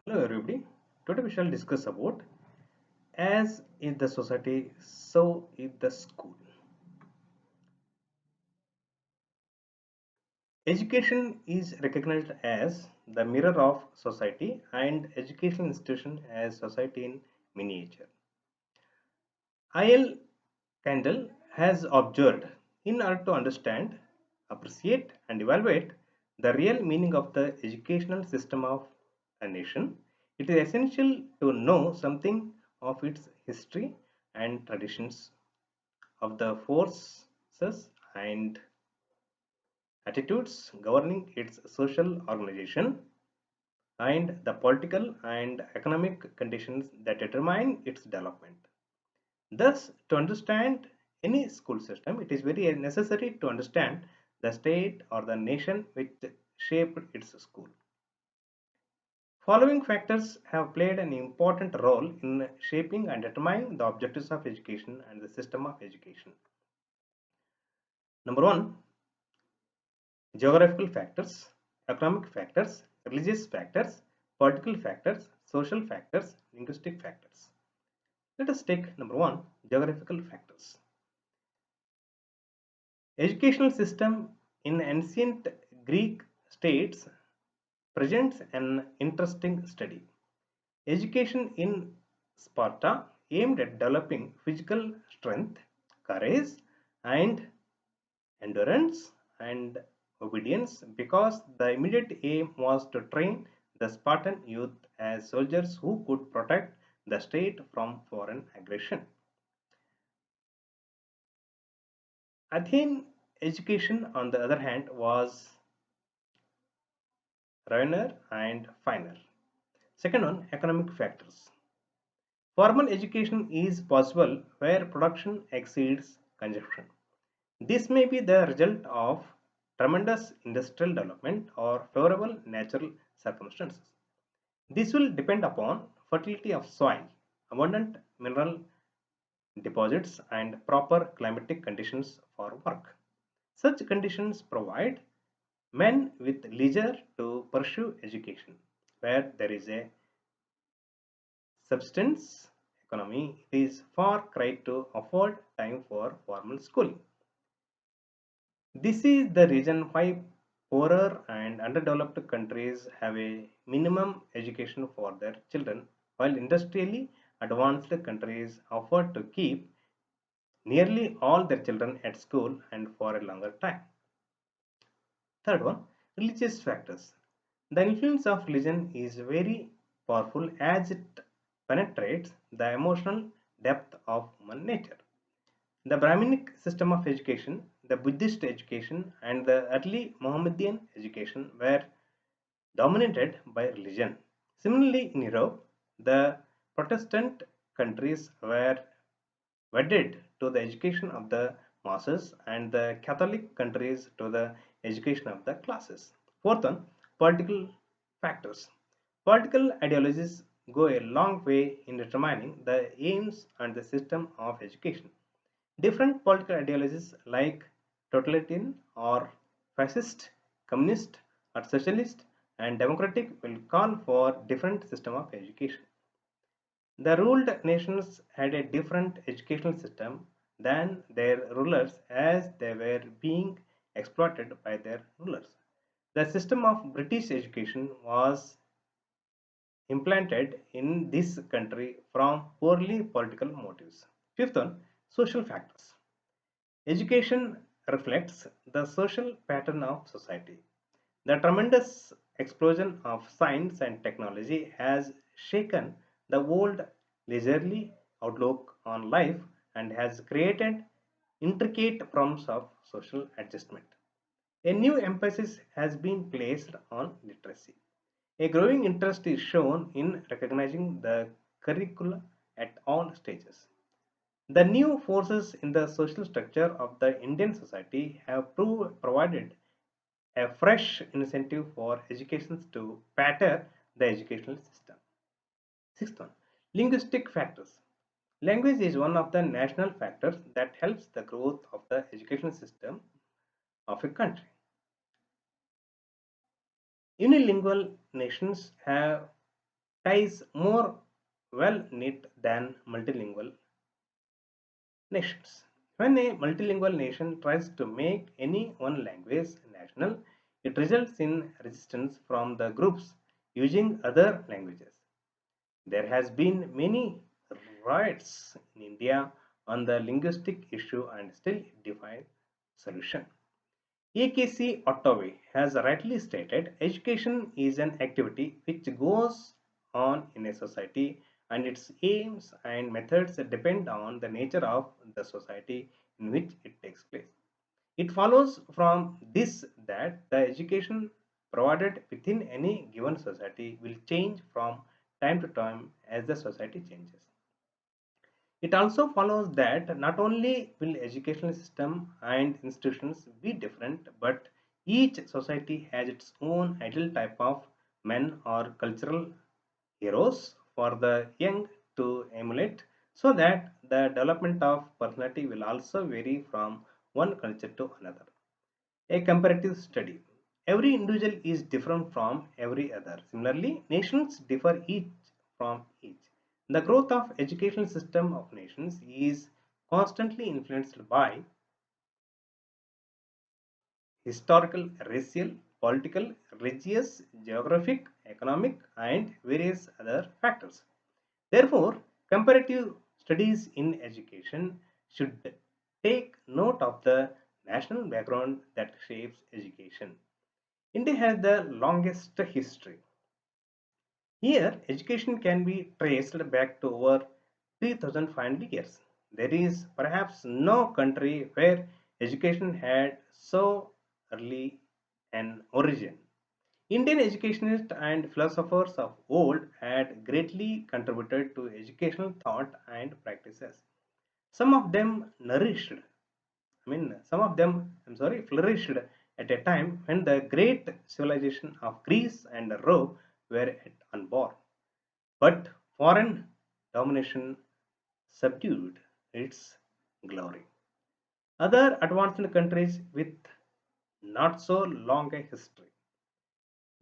Hello everybody. Today we shall discuss about as is the society, so is the school. Education is recognized as the mirror of society and educational institution as society in miniature. I.L. Kendall has observed in order to understand, appreciate and evaluate the real meaning of the educational system of a nation, it is essential to know something of its history and traditions, of the forces and attitudes governing its social organization, and the political and economic conditions that determine its development. Thus, to understand any school system, it is very necessary to understand the state or the nation which shaped its school. Following factors have played an important role in shaping and determining the objectives of education and the system of education. Number one, geographical factors, economic factors, religious factors, political factors, social factors, linguistic factors. Let us take number one, geographical factors. Educational system in ancient Greek states presents an interesting study. Education in Sparta aimed at developing physical strength, courage, and endurance and obedience because the immediate aim was to train the Spartan youth as soldiers who could protect the state from foreign aggression. Athene education, on the other hand, was rarer and finer. Second one, economic factors. Formal education is possible where production exceeds consumption. This may be the result of tremendous industrial development or favorable natural circumstances. This will depend upon fertility of soil, abundant mineral deposits, and proper climatic conditions for work. Such conditions provide men with leisure to pursue education. Where there is a substance economy, it is far cry to afford time for formal schooling. This is the reason why poorer and underdeveloped countries have a minimum education for their children, while industrially advanced countries offer to keep nearly all their children at school and for a longer time. Third one, religious factors. The influence of religion is very powerful as it penetrates the emotional depth of human nature. The Brahminic system of education, the Buddhist education, and the early Mohammedan education were dominated by religion. Similarly, in Europe, the Protestant countries were wedded to the education of the masses and the Catholic countries to the education of the classes. Fourth one, political factors. Political ideologies go a long way in determining the aims and the system of education. Different political ideologies like totalitarian or fascist, communist or socialist and democratic will call for different system of education. The ruled nations had a different educational system than their rulers as they were being exploited by their rulers. The system of British education was implanted in this country from purely political motives. Fifth one, social factors. Education reflects the social pattern of society. The tremendous explosion of science and technology has shaken the old leisurely outlook on life and has created intricate problems of social adjustment. A new emphasis has been placed on literacy. A growing interest is shown in recognizing the curricula at all stages. The new forces in the social structure of the Indian society have provided a fresh incentive for educations to pattern the educational system. Sixth one, linguistic factors. Language is one of the national factors that helps the growth of the educational system of a country. Unilingual nations have ties more well knit than multilingual nations. When a multilingual nation tries to make any one language national, it results in resistance from the groups using other languages. There has been many riots in India on the linguistic issue and still defies solution. AKC Ottaway has rightly stated education is an activity which goes on in a society and its aims and methods depend on the nature of the society in which it takes place. It follows from this that the education provided within any given society will change from time to time as the society changes. It also follows that not only will educational system and institutions be different, but each society has its own ideal type of men or cultural heroes for the young to emulate, so that the development of personality will also vary from one culture to another. A comparative study. Every individual is different from every other. Similarly, nations differ each from each. The growth of educational system of nations is constantly influenced by historical, racial, political, religious, geographic, economic, and various other factors. Therefore, comparative studies in education should take note of the national background that shapes education. India has the longest history. Here, education can be traced back to over 3,500 years. There is perhaps no country where education had so early an origin. Indian educationists and philosophers of old had greatly contributed to educational thought and practices. Some of them flourished at a time when the great civilization of Greece and Rome were at unborn. But foreign domination subdued its glory. Other advanced countries with not so long a history.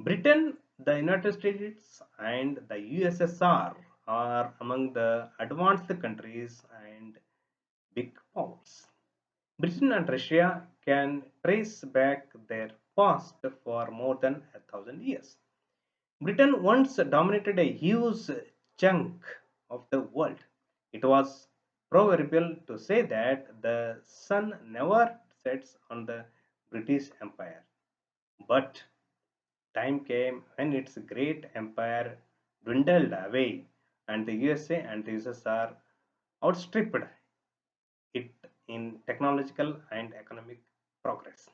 Britain, the United States, and the USSR are among the advanced countries and big powers. Britain and Russia can trace back their past for more than 1,000 years. Britain once dominated a huge chunk of the world. It was proverbial to say that the sun never sets on the British Empire. But time came when its great empire dwindled away and the USA and the USSR outstripped it in technological and economic progress.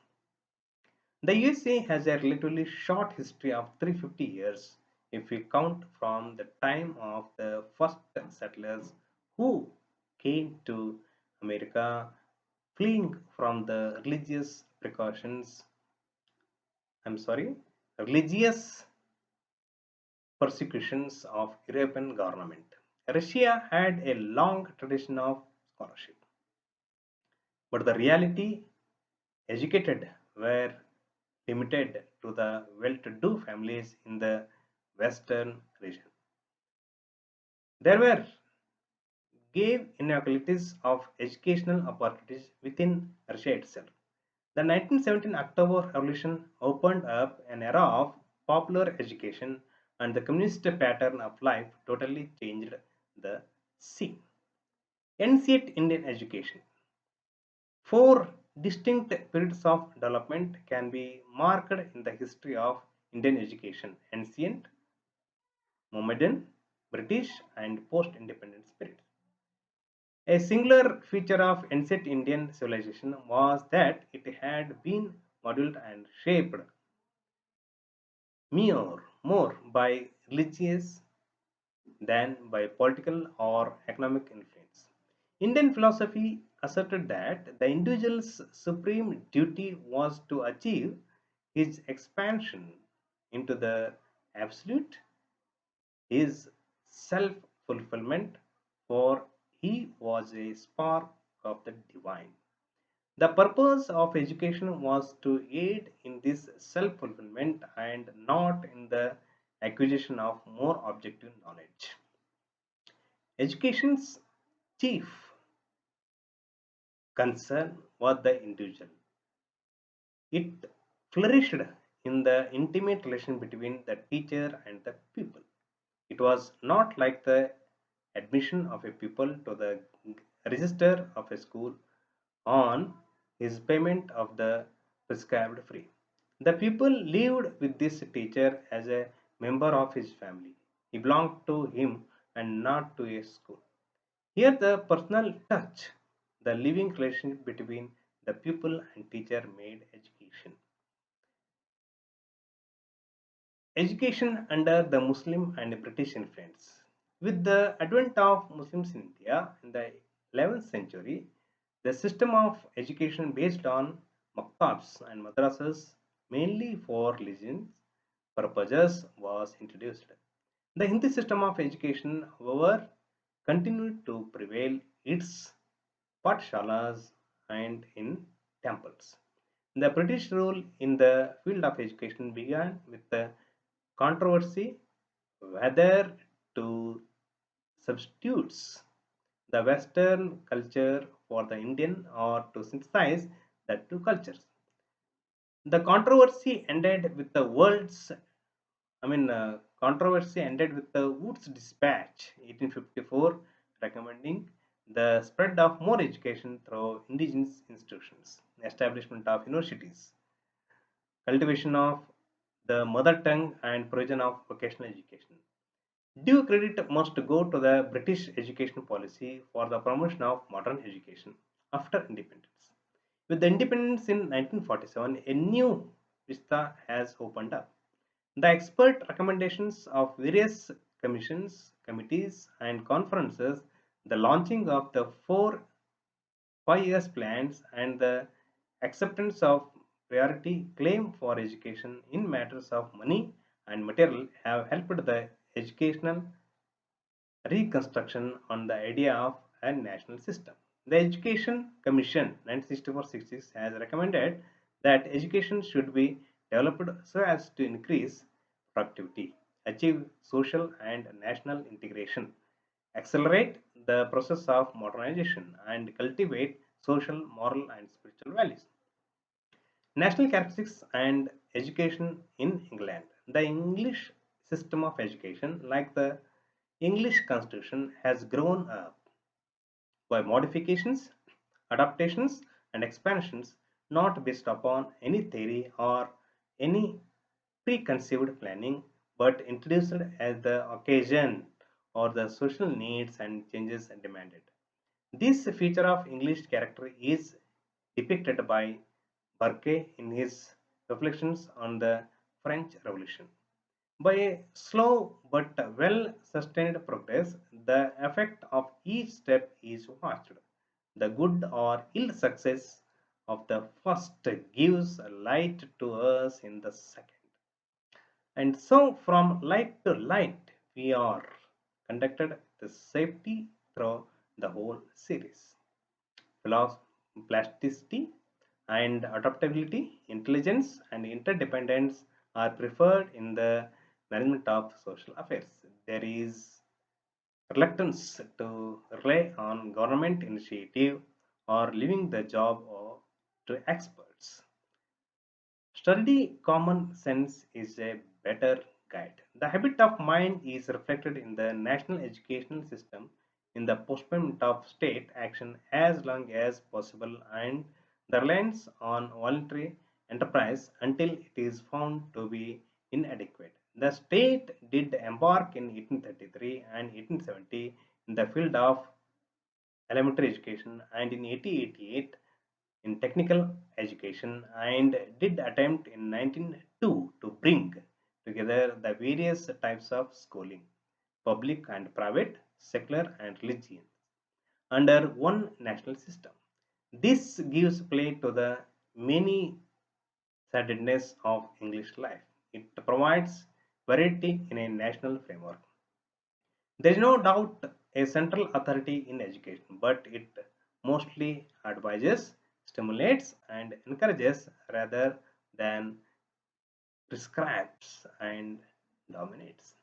The USA has a relatively short history of 350 years if we count from the time of the first settlers who came to America fleeing from the I'm sorry, religious persecutions of European government. Russia had a long tradition of scholarship, but the reality educated were limited to the well-to-do families in the western region. There were gave inequalities of educational opportunities within Russia itself. The 1917 October Revolution opened up an era of popular education and the communist pattern of life totally changed the scene. Ancient Indian education. Four distinct periods of development can be marked in the history of Indian education: ancient, Mohammedan, British, and post-independence periods. A singular feature of ancient Indian civilization was that it had been modeled and shaped more by religious than by political or economic influence. Indian philosophy asserted that the individual's supreme duty was to achieve his expansion into the absolute, his self fulfillment, for he was a spark of the divine. The purpose of education was to aid in this self fulfillment and not in the acquisition of more objective knowledge. Education's chief concern was the individual. It flourished in the intimate relation between the teacher and the pupil. It was not like the admission of a pupil to the register of a school on his payment of the prescribed fee. The pupil lived with this teacher as a member of his family. He belonged to him and not to a school. Here, the personal touch, the living relationship between the pupil and teacher made education. Education under the Muslim and British influence. With the advent of Muslims in India in the 11th century, the system of education based on maktabs and madrasas, mainly for religious purposes, was introduced. The Hindi system of education, however, continued to prevail its pathshalas and in temples. The British rule in the field of education began with the controversy whether to substitute the Western culture for the Indian or to synthesize the two cultures. The controversy ended with the controversy ended with the Woods Dispatch 1854 recommending the spread of more education through indigenous institutions, establishment of universities, cultivation of the mother tongue, and provision of vocational education. Due credit must go to the British education policy for the promotion of modern education after independence. With the independence in 1947, a new vista has opened up. The expert recommendations of various commissions, committees, and conferences, the launching of the four 5 years plans, and the acceptance of priority claim for education in matters of money and material have helped the educational reconstruction on the idea of a national system. The Education Commission 1964-66 has recommended that education should be developed so as to increase productivity, achieve social and national integration, accelerate the process of modernization, and cultivate social, moral, and spiritual values. National characteristics and education in England. The English system of education, like the English Constitution, has grown up by modifications, adaptations, and expansions not based upon any theory or any preconceived planning, but introduced as the occasion or the social needs and changes demanded. This feature of English character is depicted by Burke in his reflections on the French Revolution. By a slow but well sustained progress, the effect of each step is watched. The good or ill success of the first gives light to us in the second. And so, from light to light, we are conducted the safety through the whole series. Plasticity and adaptability, intelligence, and interdependence are preferred in the management of social affairs. There is reluctance to rely on government initiative or leaving the job to experts. Study common sense is a better guide. The habit of mind is reflected in the national educational system in the postponement of state action as long as possible and the reliance on voluntary enterprise until it is found to be inadequate. The state did embark in 1833 and 1870 in the field of elementary education and in 1888 in technical education and did attempt in 1902 to bring together the various types of schooling, public and private, secular and religious, under one national system. This gives play to the many sidedness of English life. It provides variety in a national framework. There is no doubt a central authority in education, but it mostly advises, stimulates, and encourages rather than prescribes. And dominates.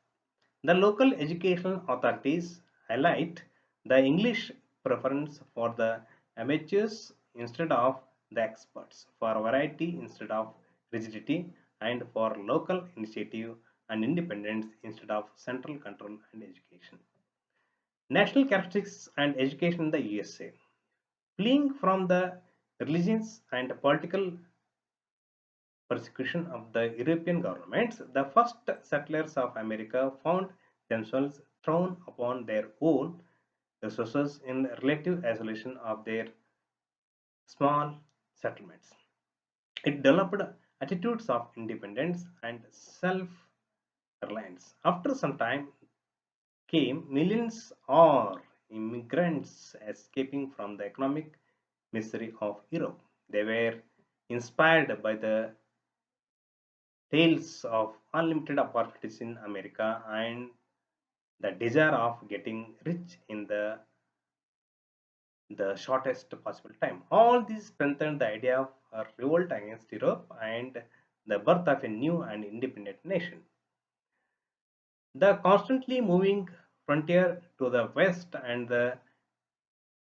The local educational authorities highlight the English preference for the amateurs instead of the experts, for variety instead of rigidity, and for local initiative and independence instead of central control and education. National characteristics and education in the USA. Fleeing from the religious and political persecution of the European governments, the first settlers of America found themselves thrown upon their own resources in relative isolation of their small settlements. It developed attitudes of independence and self reliance. After some time came millions or immigrants escaping from the economic misery of Europe. They were inspired by the tales of unlimited opportunities in America and the desire of getting rich in the shortest possible time. All these strengthened the idea of a revolt against Europe and the birth of a new and independent nation. The constantly moving frontier to the west and the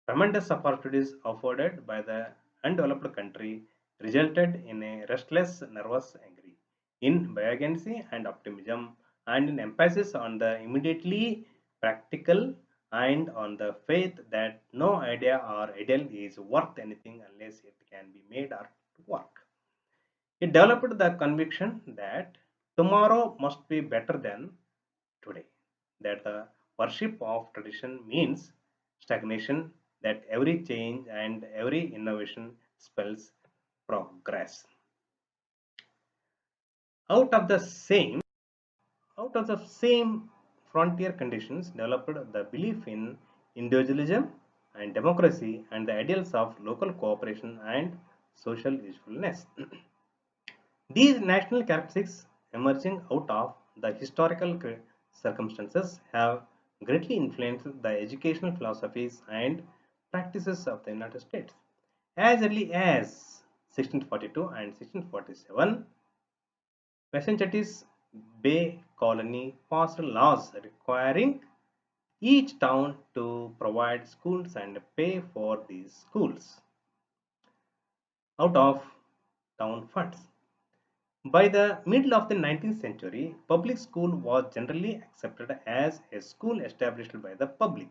tremendous opportunities afforded by the undeveloped country resulted in a restless, nervous angry, in buoyancy and optimism, and in emphasis on the immediately practical and on the faith that no idea or ideal is worth anything unless it can be made or to work. It developed the conviction that tomorrow must be better than today, that the worship of tradition means stagnation, that every change and every innovation spells progress. Out of the same, out of the same frontier conditions developed the belief in individualism and democracy and the ideals of local cooperation and social usefulness. These national characteristics emerging out of the historical circumstances have greatly influenced the educational philosophies and practices of the United States. As early as 1642 and 1647, Massachusetts Bay Colony passed laws requiring each town to provide schools and pay for these schools out of town funds. By the middle of the 19th century, public school was generally accepted as a school established by the public,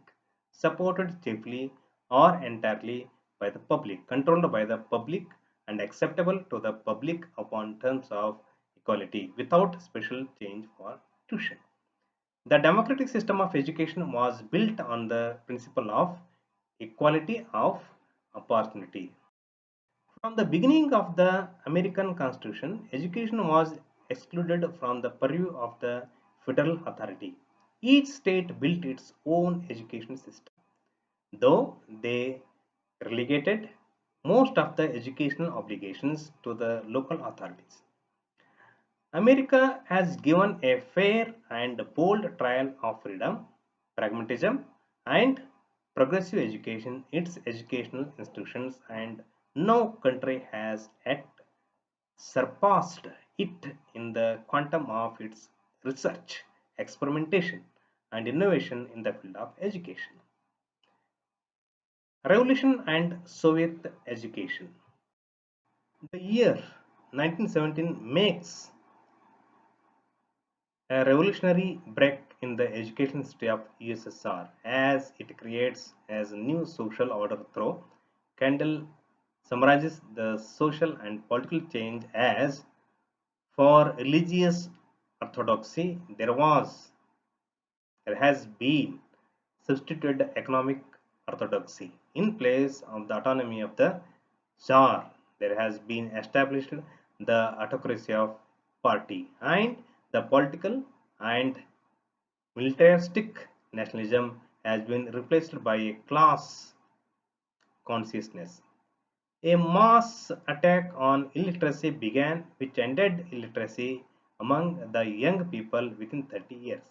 supported chiefly or entirely by the public, controlled by the public, and acceptable to the public upon terms of equality without special change for tuition. The democratic system of education was built on the principle of equality of opportunity. From the beginning of the American Constitution, education was excluded from the purview of the federal authority. Each state built its own education system, though they relegated most of the educational obligations to the local authorities. America has given a fair and bold trial of freedom, pragmatism, and progressive education its educational institutions, and no country has yet surpassed it in the quantum of its research, experimentation, and innovation in the field of education. Revolution and Soviet education. The year 1917 makes a revolutionary break in the education history of USSR as it creates as a new social order through Kendall summarizes the social and political change as for religious orthodoxy there has been substituted economic orthodoxy in place of the autonomy of the Tsar. There has been established the autocracy of party and the political and militaristic nationalism has been replaced by a class consciousness. A mass attack on illiteracy began, which ended illiteracy among the young people within 30 years.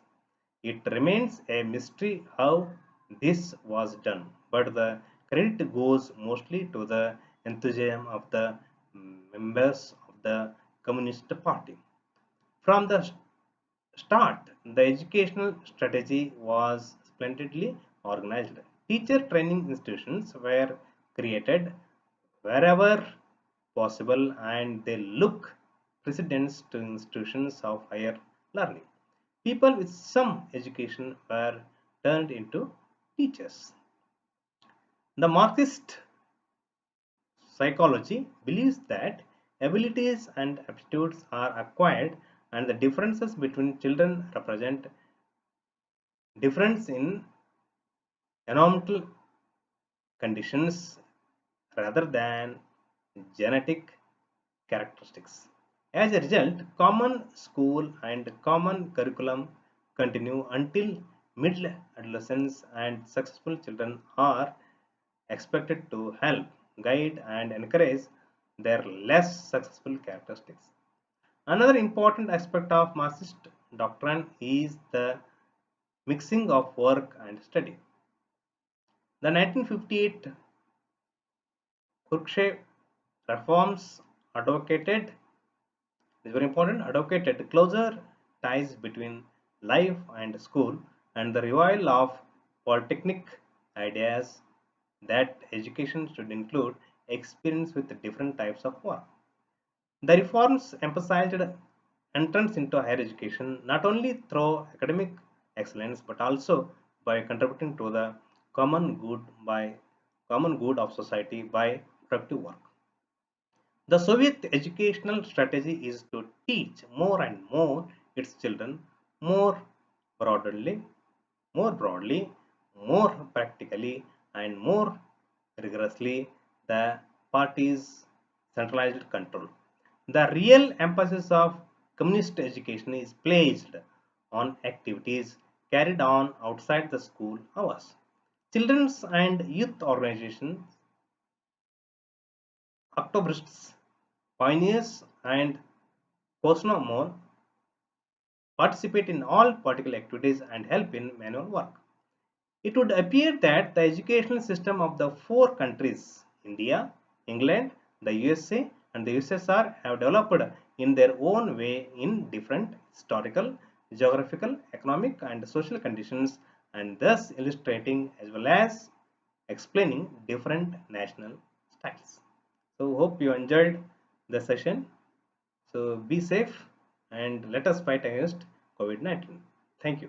It remains a mystery how this was done, but the credit goes mostly to the enthusiasm of the members of the Communist Party. From the start, the educational strategy was splendidly organized. Teacher training institutions were created wherever possible and they look precedents to institutions of higher learning. People with some education were turned into teachers. The Marxist psychology believes that abilities and aptitudes are acquired and the differences between children represent difference in environmental conditions rather than genetic characteristics. As a result, common school and common curriculum continue until middle adolescence and successful children are expected to help, guide and encourage their less successful characteristics. Another important aspect of Marxist doctrine is the mixing of work and study. The 1958 Khrushchev reforms advocated, is very important, advocated closer ties between life and school and the revival of polytechnic ideas that education should include experience with different types of work. The reforms emphasized entrance into higher education not only through academic excellence but also by contributing to the common good of society by productive work. The Soviet educational strategy is to teach more and more its children more broadly, more broadly, more practically, and more rigorously the party's centralized control. The real emphasis of communist education is placed on activities carried on outside the school hours. Children's and youth organizations, Octobrists, pioneers, and Kosnomol participate in all political activities and help in manual work. It would appear that the educational system of the four countries, India, England, the USA, and the USSR, have developed in their own way in different historical, geographical, economic, and social conditions, and thus illustrating as well as explaining different national styles. So, hope you enjoyed the session. So, be safe and let us fight against COVID-19. Thank you.